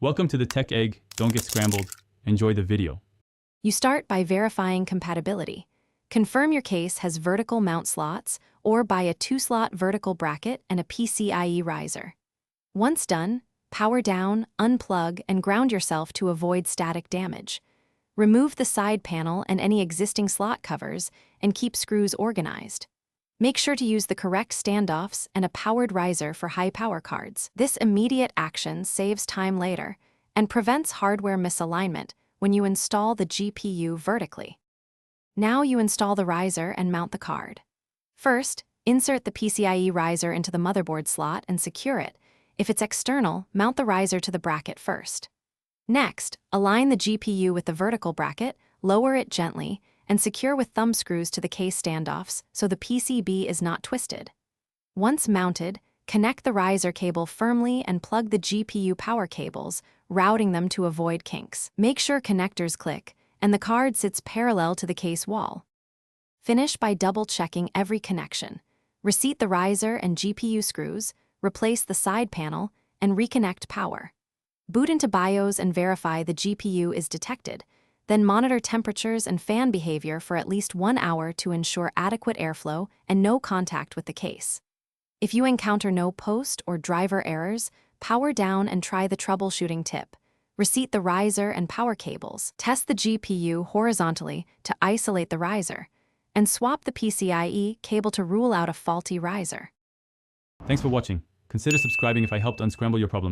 Welcome to the Tech Egg. Don't get scrambled. Enjoy the video. You start by verifying compatibility. Confirm your case has vertical mount slots or buy a 2-slot vertical bracket and a PCIe riser. Once done, power down, unplug, and ground yourself to avoid static damage. Remove the side panel and any existing slot covers and keep screws organized. Make sure to use the correct standoffs and a powered riser for high-power cards. This immediate action saves time later and prevents hardware misalignment when you install the GPU vertically. Now you install the riser and mount the card. First, insert the PCIe riser into the motherboard slot and secure it. If it's external, mount the riser to the bracket first. Next, align the GPU with the vertical bracket, lower it gently, and secure with thumb screws to the case standoffs so the PCB is not twisted. Once mounted, connect the riser cable firmly and plug the GPU power cables, routing them to avoid kinks. Make sure connectors click and the card sits parallel to the case wall. Finish by double-checking every connection. Reseat the riser and GPU screws, replace the side panel, and reconnect power. Boot into BIOS and verify the GPU is detected. Then monitor temperatures and fan behavior for at least 1 hour to ensure adequate airflow and no contact with the case. If you encounter no post or driver errors, power down and try the troubleshooting tip. Reseat the riser and power cables. Test the GPU horizontally to isolate the riser, and swap the PCIe cable to rule out a faulty riser. Thanks for watching. Consider subscribing if I helped unscramble your problems.